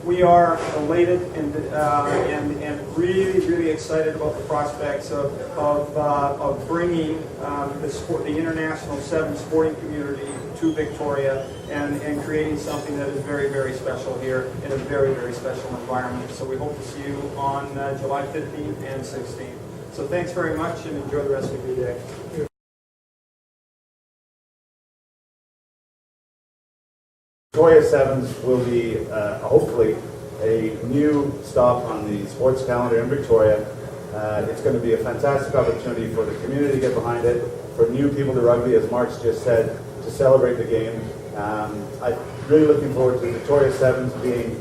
We are elated and really excited about the prospects of bringing the international seven sporting community to Victoria and creating something that is very special here in a very special environment. So we hope to see you on July 15th and 16th. So thanks very much and enjoy the rest of your day. Victoria Sevens will be hopefully a new stop on the sports calendar in Victoria. It's going to be a fantastic opportunity for the community to get behind it, for new people to rugby, as Mark's just said, to celebrate the game. I'm really looking forward to Victoria Sevens being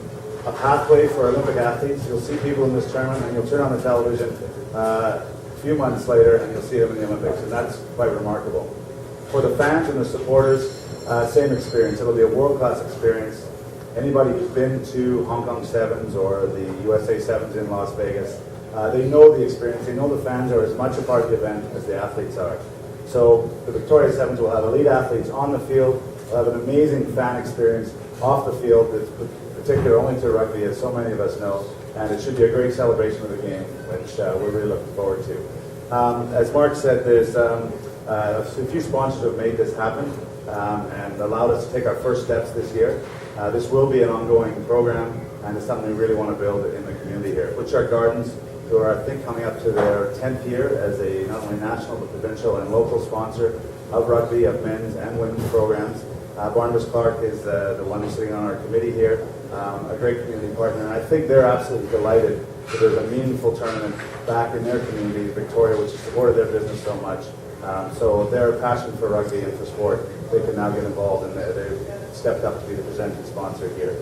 a pathway for Olympic athletes. You'll see people in this tournament and you'll turn on the television a few months later and you'll see them in the Olympics, and that's quite remarkable. For the fans and the supporters, same experience. It'll be a world-class experience. Anybody who's been to Hong Kong Sevens or the USA Sevens in Las Vegas, they know the experience. They know the fans are as much a part of the event as the athletes are. So the Victoria Sevens will have elite athletes on the field. We'll have an amazing fan experience off the field that's particular only to rugby, as so many of us know. And it should be a great celebration of the game, which we're really looking forward to. As Mark said, there's a few sponsors who have made this happen. And allowed us to take our first steps this year. This will be an ongoing program, and it's something we really want to build in the community here. Butchart Gardens, who are, I think, coming up to their 10th year as a not only national but provincial and local sponsor of rugby, of men's and women's programs. Barnabas Clark is the one who's sitting on our committee here, a great community partner, and I think they're absolutely delighted that there's a meaningful tournament back in their community, Victoria, which has supported their business so much. So their passion for rugby and for sport, they can now get involved, and they've stepped up to be the presenting sponsor here.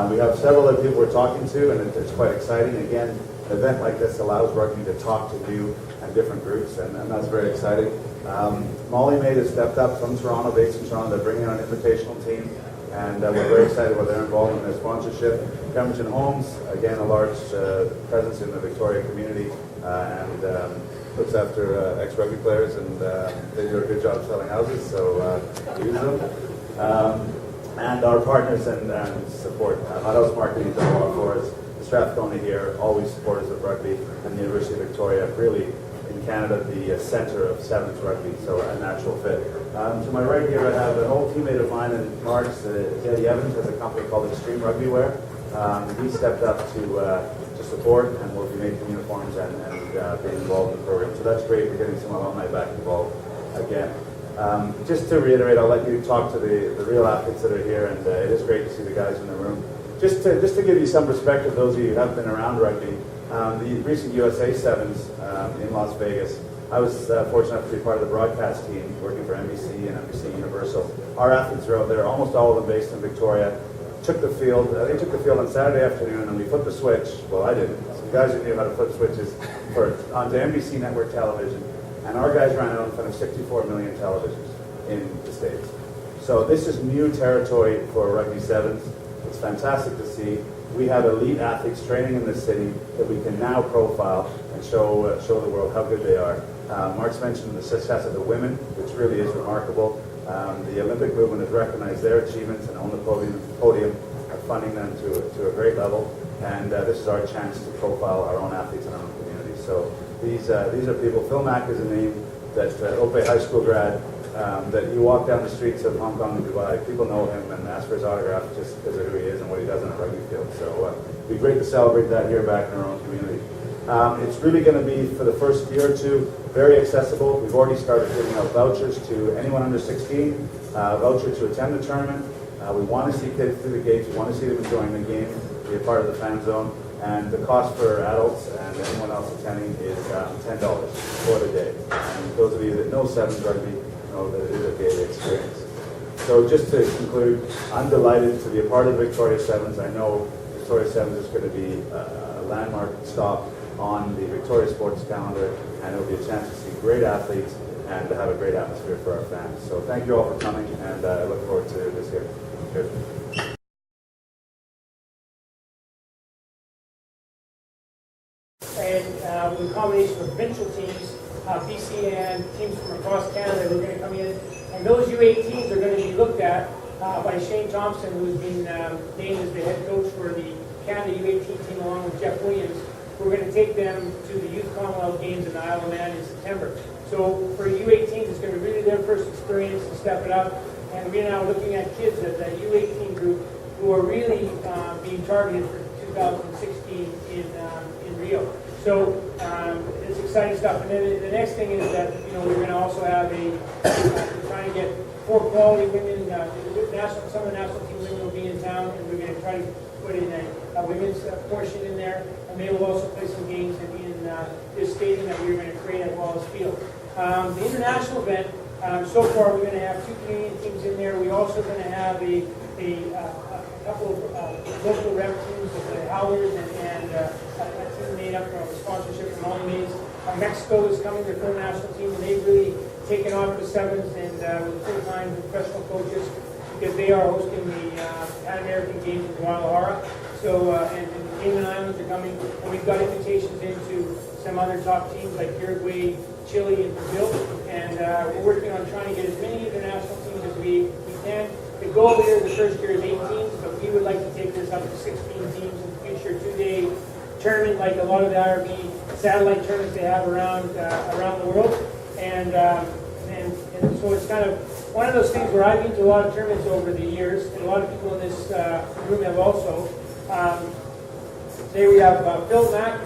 We have several other people we're talking to, and it's quite exciting. Again, an event like this allows rugby to talk to new and different groups, and that's very exciting. Molly Maid has stepped up from Toronto, based in Toronto. They're bringing on an invitational team, and we're very excited about their involvement in their sponsorship. Cameron Holmes, again, a large presence in the Victoria community, and looks after ex-rugby players, and they do a good job selling houses, so use them. And our partners and support. Hot House Marketing does a lot for us. Strathcona here, always supporters of rugby, and the University of Victoria, really in Canada, the center of sevens rugby, so a natural fit. To my right here, I have an old teammate of mine and Mark's, Eddie Evans, has a company called Extreme Rugby Wear. He stepped up to support, and will be making uniforms and being involved in the program. So that's great. We're getting some alumni back involved again. Just to reiterate, I'll let you talk to the real athletes that are here, and it is great to see the guys in the room. Just to give you some perspective, those of you who have been around rugby, the recent USA Sevens in Las Vegas, I was fortunate enough to be part of the broadcast team working for NBC and NBC Universal. Our athletes are out there, almost all of them based in Victoria. Took the field. They took the field on Saturday afternoon, and we flipped the switch. Well, I didn't. Some guys who knew how to flip switches onto NBC network television, and our guys ran out in front of 64 million televisions in the States. So this is new territory for Rugby Sevens. It's fantastic to see. We have elite athletes training in this city that we can now profile and show the world how good they are. Mark's mentioned the success of the women, which really is remarkable. The Olympic movement has recognized their achievements and on the podium are funding them to a great level. And this is our chance to profile our own athletes in our own community. So these are people. Phil Mack is a name that Ope High School grad that you walk down the streets of Hong Kong and Dubai, people know him and ask for his autograph just because of who he is and what he does on a rugby field. So it'd be great to celebrate that here back in our own community. It's really going to be, for the first year or two, very accessible. We've already started giving out vouchers to anyone under 16, voucher to attend the tournament. We want to see kids through the gates. We want to see them enjoying the game, be a part of the fan zone. And the cost for adults and anyone else attending is $10 for the day. And those of you that know sevens rugby know that it is a daily experience. So just to conclude, I'm delighted to be a part of Victoria Sevens. I know Victoria Sevens is going to be a landmark stop on the Victoria sports calendar, and it will be a chance to see great athletes and to have a great atmosphere for our fans. So thank you all for coming, and I look forward to this year. Cheers. And with a combination of provincial teams, BC and teams from across Canada, they're going to come in. And those U18s are going to be looked at by Shane Thompson, who's been named as the head coach for the Canada U18 team along with Jeff Williams. We're going to take them to the Youth Commonwealth Games in the Isle of Man in September. So for U18s, it's going to be really their first experience to step it up. And we're now looking at kids at that U18 group who are really being targeted for 2016 in Rio. So it's exciting stuff. And then the next thing is that we're going to also have we're trying to get 4 quality women. Some of the national team women will be in town, and we're going to try to put in a women's portion in there. And they will also play some games in this stadium that we're going to create at Wallace Field. The international event. So far, we're going to have 2 Canadian teams in there. We're also going to have a couple of local rep teams, the Howlers and a team made up from a sponsorship from Molly Mexico is coming, their full national team, and they've really taken off the sevens and with full-time professional coaches because they are hosting the Pan American Games in Guadalajara. So, and the Cayman Islands are coming, and we've got invitations into some other top teams like Uruguay, Chile, and Brazil. And we're working on trying to get as many international teams as we can. The goal here the first year is 8 teams, but we would like to take this up to 16 teams in the future, 2-day tournament like a lot of the IRB satellite tournaments they have around the world. And so it's kind of one of those things where I've been to a lot of tournaments over the years, and a lot of people in this room have also. Today we have Phil Mack,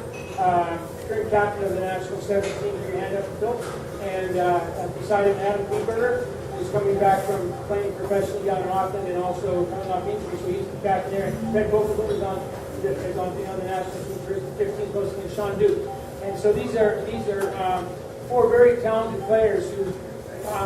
current captain of the national 7 team. Your hand up, Phil. And beside him, Adam Kleberger, who's coming back from playing professionally down in Auckland and also coming off injury, so he's back there. And Fred Bokelman is on the national team for 15 close to Sean Duke. And so these are 4 very talented players who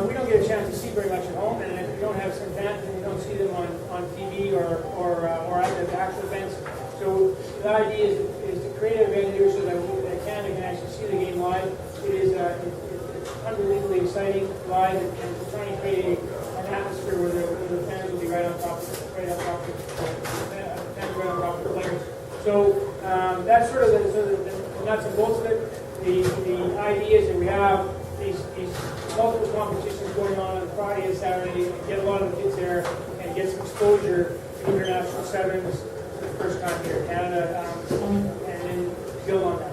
we don't get a chance to see very much at home, and if we don't have some fans, and we don't see them on TV or at the actual events. So the idea is to create an event here so that Canada can actually see the game live. It is it's unbelievably exciting live, and we're trying to create an atmosphere where the fans will be right on top of the players. So that's sort of the nuts and bolts of it. The idea is that we have these multiple competitions going on Friday and Saturday, and get a lot of the kids there and get some exposure to international sevens for the first time here in Canada, and then build on that.